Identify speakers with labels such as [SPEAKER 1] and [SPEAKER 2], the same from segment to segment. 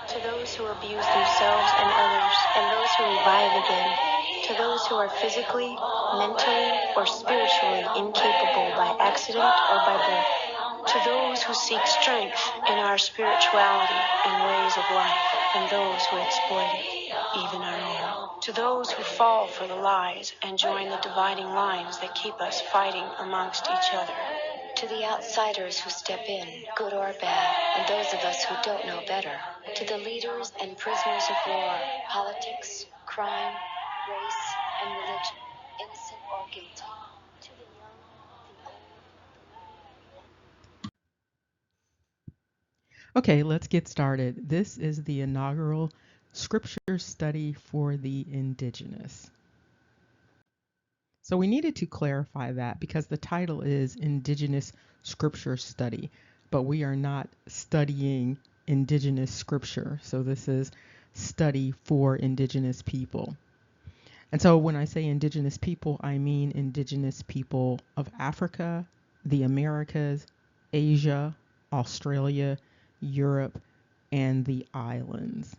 [SPEAKER 1] to those who abuse themselves and others, and those who revive again, to those who are physically, mentally, or spiritually incapable by accident or by birth, to those who seek strength in our spirituality and ways of life, and those who exploit it, even our own, to those who fall for the lies and join the dividing lines that keep us fighting amongst each other, to the outsiders who step in, good or bad, and those of us who don't know better, to the leaders and prisoners of war, politics, crime, race, and religion, innocent or guilty, to the young, the old.
[SPEAKER 2] Okay, let's get started. This is the inaugural scripture study for the Indigenous. So we needed to clarify that because the title is Indigenous Scripture Study, but we are not studying Indigenous scripture. So this is study for Indigenous people. And so when I say Indigenous people, I mean Indigenous people of Africa, the Americas, Asia, Australia, Europe, and the islands.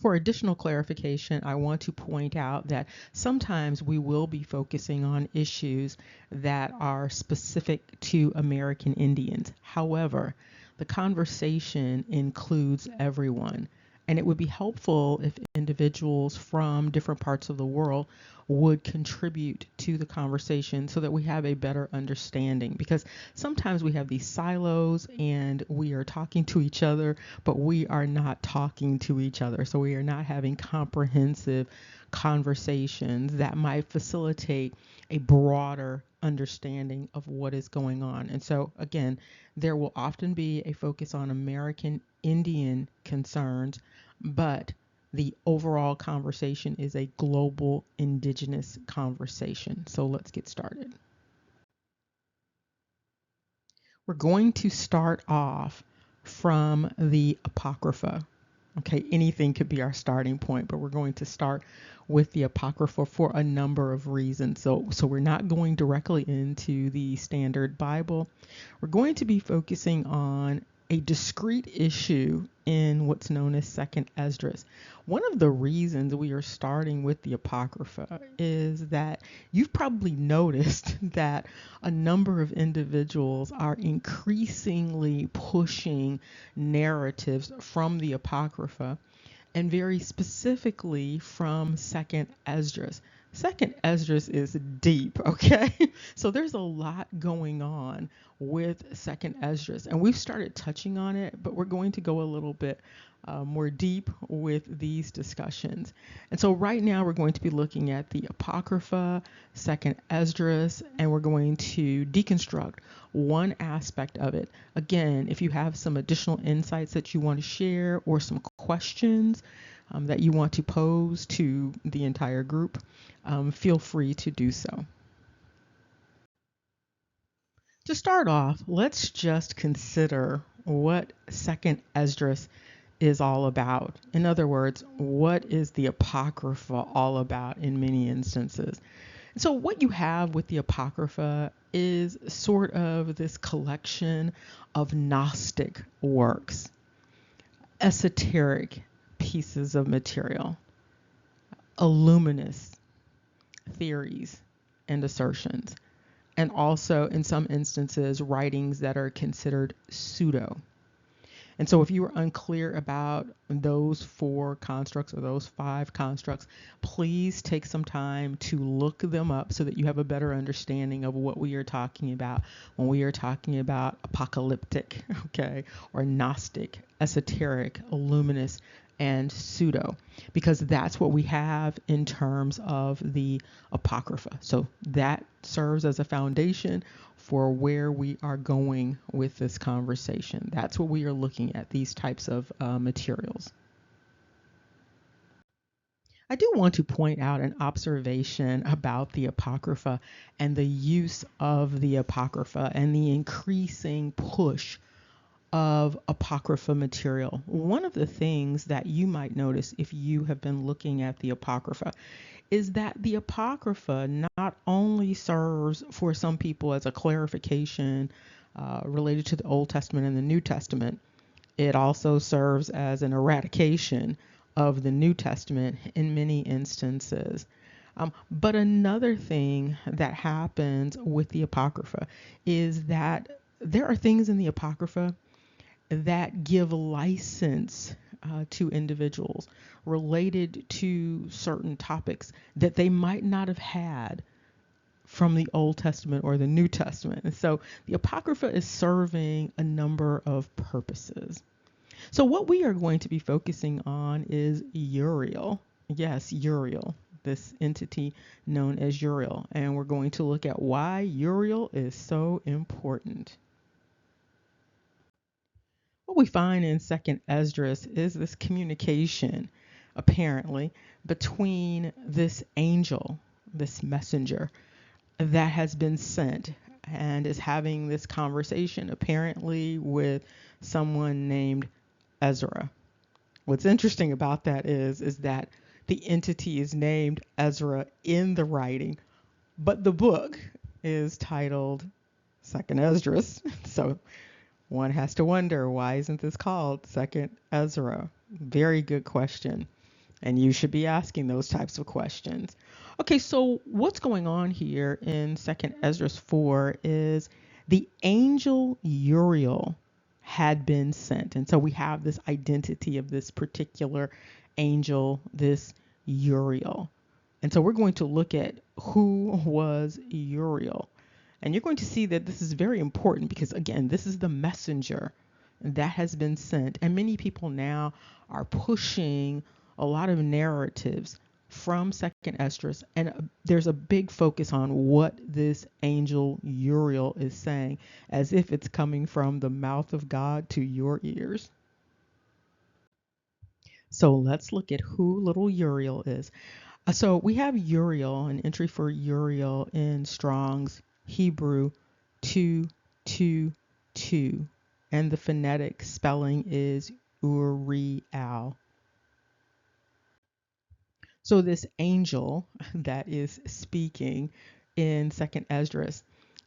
[SPEAKER 2] For additional clarification, I want to point out that sometimes we will be focusing on issues that are specific to American Indians. However, the conversation includes everyone, and it would be helpful if individuals from different parts of the world would contribute to the conversation so that we have a better understanding, because sometimes we have these silos and we are talking to each other, but we are not talking to each other. So we are not having comprehensive conversations that might facilitate a broader understanding of what is going on. And so again, there will often be a focus on American Indian concerns, but the overall conversation is a global Indigenous conversation. So let's get started. We're going to start off from the Apocrypha. Okay, anything could be our starting point, but we're going to start with the Apocrypha for a number of reasons. So we're not going directly into the standard Bible. We're going to be focusing on a discrete issue in what's known as Second Esdras. One of the reasons we are starting with the Apocrypha is that you've probably noticed that a number of individuals are increasingly pushing narratives from the Apocrypha, and very specifically from Second Esdras. Second Esdras is deep, okay? So there's a lot going on with Second Esdras, and we've started touching on it, but we're going to go a little bit more deep with these discussions. And so right now we're going to be looking at the Apocrypha, Second Esdras, and we're going to deconstruct one aspect of it. Again, if you have some additional insights that you want to share or some questions that you want to pose to the entire group, feel free to do so. To start off, let's just consider what Second Esdras is all about. In other words, what is the Apocrypha all about in many instances? So what you have with the Apocrypha is sort of this collection of Gnostic works, esoteric pieces of material, illuminous theories and assertions, and also in some instances writings that are considered pseudo. And so if you are unclear about those 4 constructs or those 5 constructs, please take some time to look them up so that you have a better understanding of what we are talking about when we are talking about apocalyptic, okay, or Gnostic, esoteric, illuminous, and pseudo, because that's what we have in terms of the Apocrypha. So that serves as a foundation for where we are going with this conversation. That's what we are looking at, these types of materials. I do want to point out an observation about the Apocrypha and the use of the Apocrypha and the increasing push of Apocrypha material. One of the things that you might notice if you have been looking at the Apocrypha is that the Apocrypha not only serves for some people as a clarification related to the Old Testament and the New Testament, It also serves as an eradication of the New Testament in many instances. But another thing that happens with the Apocrypha is that there are things in the Apocrypha that give license to individuals related to certain topics that they might not have had from the Old Testament or the New Testament. And so the Apocrypha is serving a number of purposes. So what we are going to be focusing on is URIEL. Yes, URIEL, this entity known as URIEL. And we're going to look at why URIEL is so important. What we find in Second Esdras is this communication, apparently, between this angel, this messenger, that has been sent and is having this conversation, apparently, with someone named Ezra. What's interesting about that is that the entity is named Ezra in the writing, but the book is titled Second Esdras. So one has to wonder, why isn't this called Second Ezra? Very good question. And you should be asking those types of questions. Okay, so what's going on here in Second Esdras 4 is the angel Uriel had been sent. And so we have this identity of this particular angel, this Uriel. And so we're going to look at who was Uriel. And you're going to see that this is very important because, again, this is the messenger that has been sent. And many people now are pushing a lot of narratives from Second Esdras, and there's a big focus on what this angel Uriel is saying, as if it's coming from the mouth of God to your ears. So let's look at who little Uriel is. So we have Uriel, an entry for Uriel in Strong's Hebrew 222, and the phonetic spelling is URI-EL. So this angel that is speaking in Second Esdras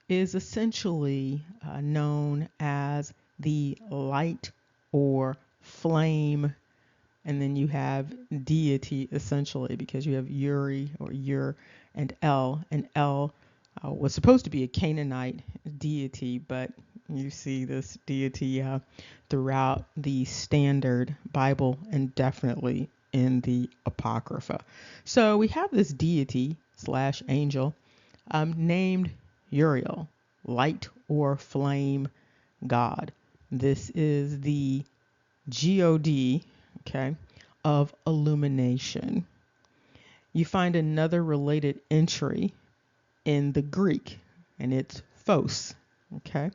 [SPEAKER 2] is essentially known as the light or flame, and then you have deity essentially, because you have Uri or Ur and El, and El was supposed to be a Canaanite deity, but you see this deity throughout the standard Bible and definitely in the Apocrypha. So we have this deity slash angel named Uriel, light or flame god. This is the God, okay, of illumination. You find another related entry in the Greek, and it's Phos, okay?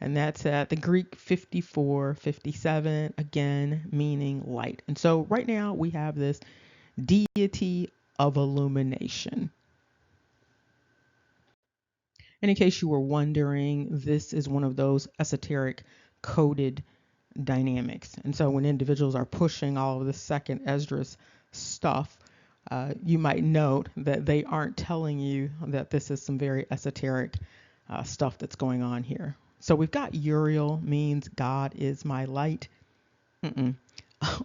[SPEAKER 2] And that's at the Greek 5457, again, meaning light. And so right now we have this deity of illumination. And in case you were wondering, this is one of those esoteric coded dynamics. And so when individuals are pushing all of the Second Esdras stuff, you might note that they aren't telling you that this is some very esoteric stuff that's going on here. So we've got Uriel means God is my light.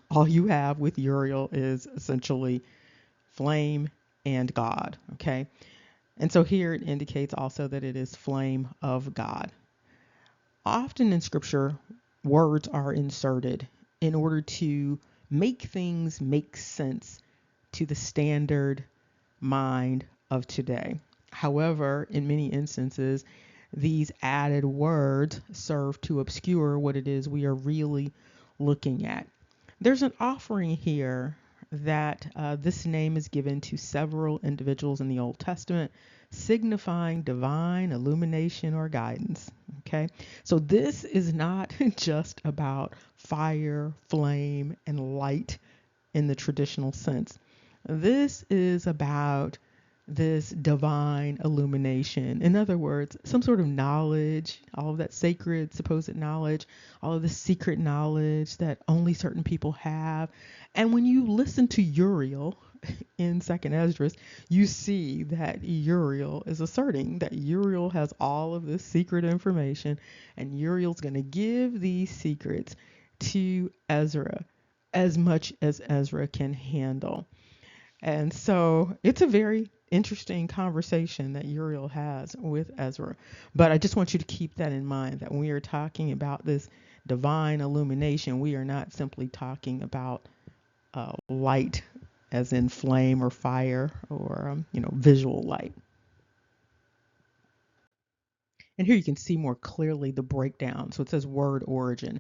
[SPEAKER 2] All you have with Uriel is essentially flame and God, okay? And so here it indicates also that it is flame of God. Often in scripture, words are inserted in order to make things make sense to the standard mind of today. However, in many instances, these added words serve to obscure what it is we are really looking at. There's an offering here that this name is given to several individuals in the Old Testament, signifying divine illumination or guidance. Okay, so this is not just about fire, flame, and light in the traditional sense. This is about this divine illumination. In other words, some sort of knowledge, all of that sacred supposed knowledge, all of the secret knowledge that only certain people have. And when you listen to Uriel in Second Esdras, you see that Uriel is asserting that Uriel has all of this secret information, and Uriel's going to give these secrets to Ezra as much as Ezra can handle. And so it's a very interesting conversation that Uriel has with Ezra. But I just want you to keep that in mind, that when we are talking about this divine illumination, we are not simply talking about light as in flame or fire or, visual light. And here you can see more clearly the breakdown. So it says word origin,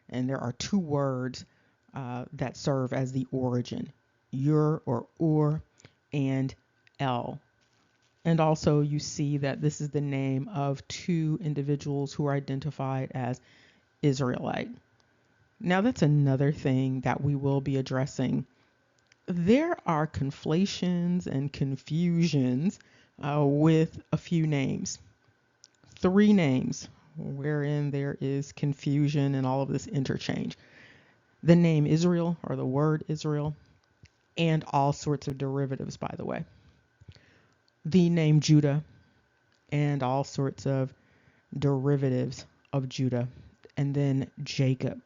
[SPEAKER 2] and there are two words that serve as the origin, Ur or Ur and El. And also you see that this is the name of two individuals who are identified as Israelite. Now that's another thing that we will be addressing. There are conflations and confusions with a few names. Three names wherein there is confusion and all of this interchange. The name Israel, or the word Israel, and all sorts of derivatives, by the way. The name Judah, and all sorts of derivatives of Judah, and then Jacob.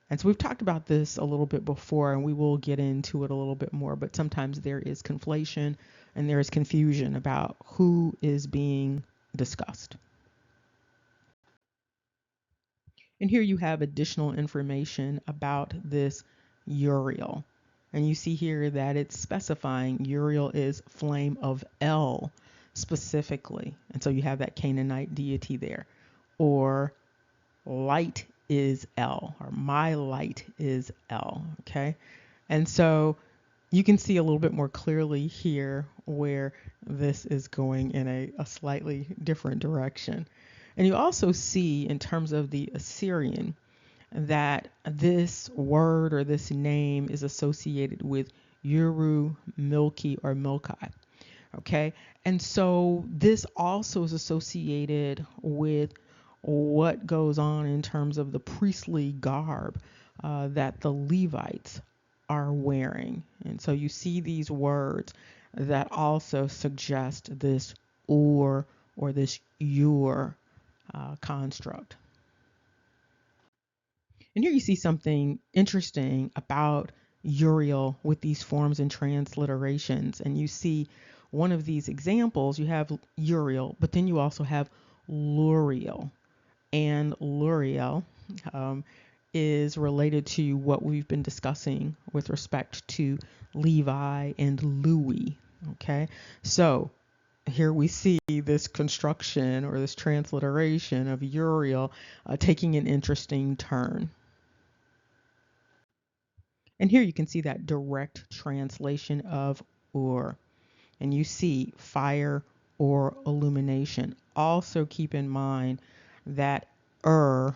[SPEAKER 2] And so we've talked about this a little bit before, and we will get into it a little bit more, but sometimes there is conflation and there is confusion about who is being discussed. And here you have additional information about this Uriel. And you see here that it's specifying Uriel is flame of El specifically. And so you have that Canaanite deity there. Or light is El, or my light is El, okay? And so you can see a little bit more clearly here where this is going in a slightly different direction. And you also see in terms of the Assyrian that this word or this name is associated with Uru, Milky, or Milkai. Okay, and so this also is associated with what goes on in terms of the priestly garb that the Levites are wearing. And so you see these words that also suggest this or this Ur construct. And here you see something interesting about Uriel with these forms and transliterations. And you see one of these examples, you have Uriel, but then you also have Luriel. And Luriel is related to what we've been discussing with respect to Levi and Louis. Okay, so here we see this construction or this transliteration of Uriel taking an interesting turn. And here you can see that direct translation of Ur. And you see fire or illumination. Also keep in mind that Ur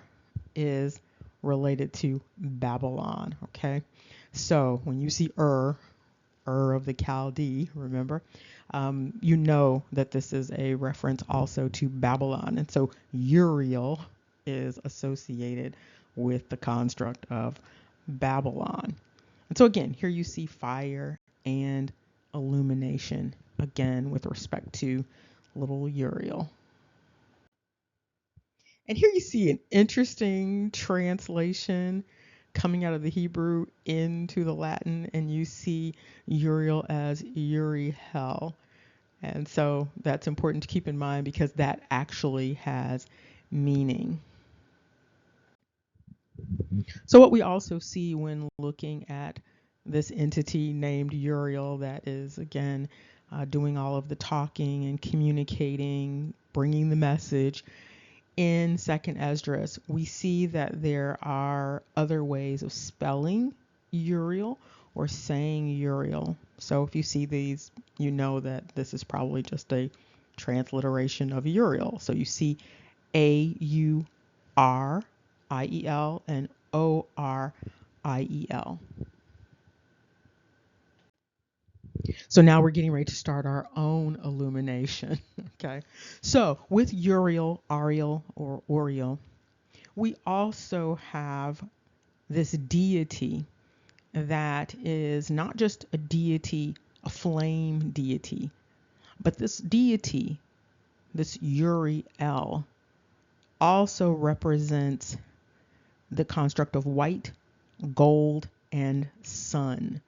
[SPEAKER 2] is related to Babylon, okay? So when you see Ur of the Chaldee, remember, you know that this is a reference also to Babylon. And so Uriel is associated with the construct of Babylon. And so again, here you see fire and illumination, again, with respect to little Uriel. And here you see an interesting translation coming out of the Hebrew into the Latin, and you see Uriel as URI-EL. And so that's important to keep in mind because that actually has meaning. So what we also see when looking at this entity named Uriel that is, again, doing all of the talking and communicating, bringing the message, in 2nd Esdras, we see that there are other ways of spelling Uriel or saying Uriel. So if you see these, you know that this is probably just a transliteration of Uriel. So you see Auriel and Oriel. So now we're getting ready to start our own illumination. Okay. So with Uriel, Ariel, or Uriel, we also have this deity that is not just a deity, a flame deity, but this deity, this URI-EL, also represents the construct of white, gold, and sun.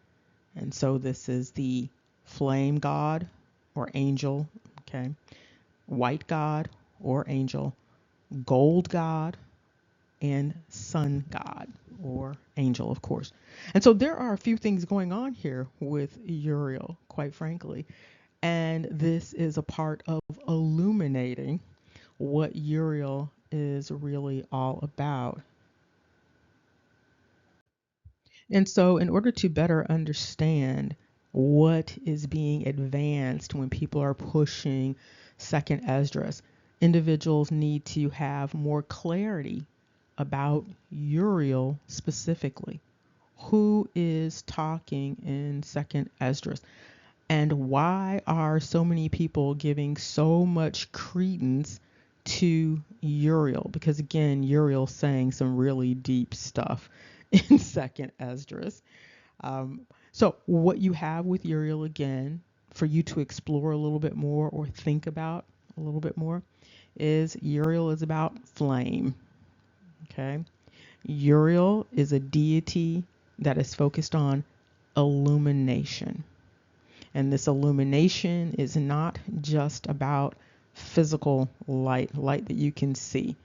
[SPEAKER 2] And so this is the flame god or angel, okay? White god or angel, gold god, and sun god or angel, of course. And so there are a few things going on here with Uriel, quite frankly. And this is a part of illuminating what Uriel is really all about. And so, in order to better understand what is being advanced when people are pushing second Esdras, individuals need to have more clarity about Uriel specifically. Who is talking in second Esdras? And why are so many people giving so much credence to Uriel? Because again, Uriel's saying some really deep stuff in second Esdras. So what you have with Uriel, again, for you to explore a little bit more or think about a little bit more, is Uriel is about flame. Okay. Uriel is a deity that is focused on illumination. And this illumination is not just about physical light that you can see.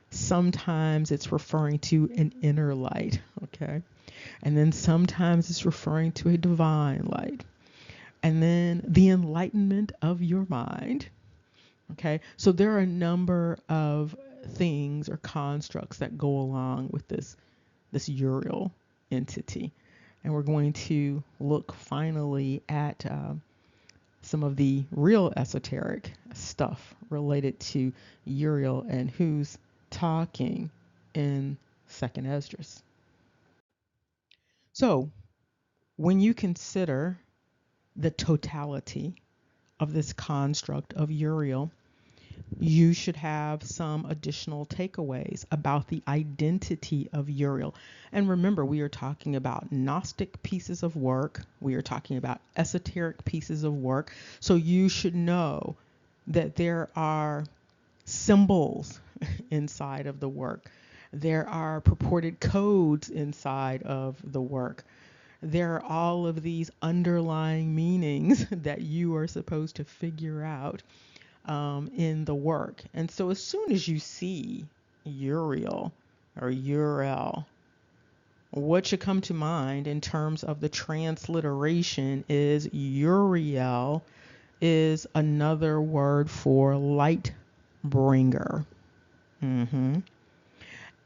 [SPEAKER 2] Sometimes it's referring to an inner light, okay? And then sometimes it's referring to a divine light. And then the enlightenment of your mind, okay? So there are a number of things or constructs that go along with this Uriel entity. And we're going to look finally at some of the real esoteric stuff related to Uriel and who's talking in second Esdras. So when you consider the totality of this construct of Uriel, you should have some additional takeaways about the identity of Uriel. And remember, we are talking about Gnostic pieces of work. We are talking about esoteric pieces of work. So you should know that there are symbols inside of the work. There are purported codes inside of the work. There are all of these underlying meanings that you are supposed to figure out in the work. And so as soon as you see Uriel or URL, what should come to mind in terms of the transliteration is URIEL is another word for light bringer.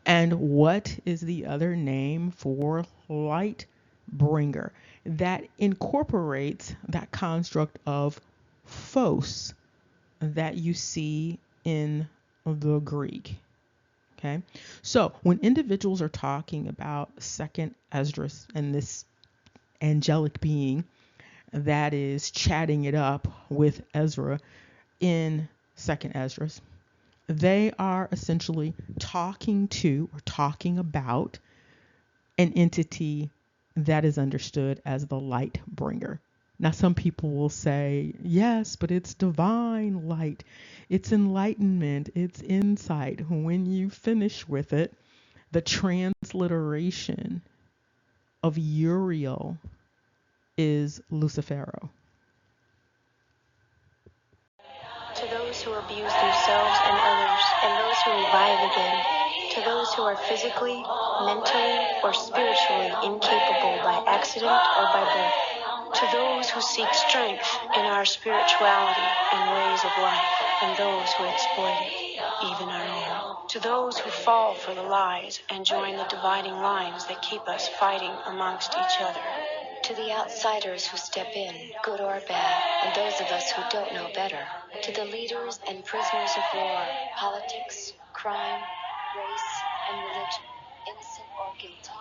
[SPEAKER 2] And what is the other name for light bringer? That incorporates that construct of phos that you see in the Greek. Okay, so when individuals are talking about second Esdras and this angelic being that is chatting it up with Ezra in second Esdras, they are essentially talking to or talking about an entity that is understood as the light bringer. Now, some people will say, yes, but it's divine light. It's enlightenment. It's insight. When you finish with it, the transliteration of Uriel is Lucifero.
[SPEAKER 1] To those who abuse themselves and others, and those who revive again, to those who are physically, mentally, or spiritually incapable by accident or by birth, to those who seek strength in our spirituality and ways of life, and those who exploit it, even our own, to those who fall for the lies and join the dividing lines that keep us fighting amongst each other, to the outsiders who step in, good or bad, and those of us who don't know better, to the leaders and prisoners of war, politics, crime, race, and religion, innocent or guilty,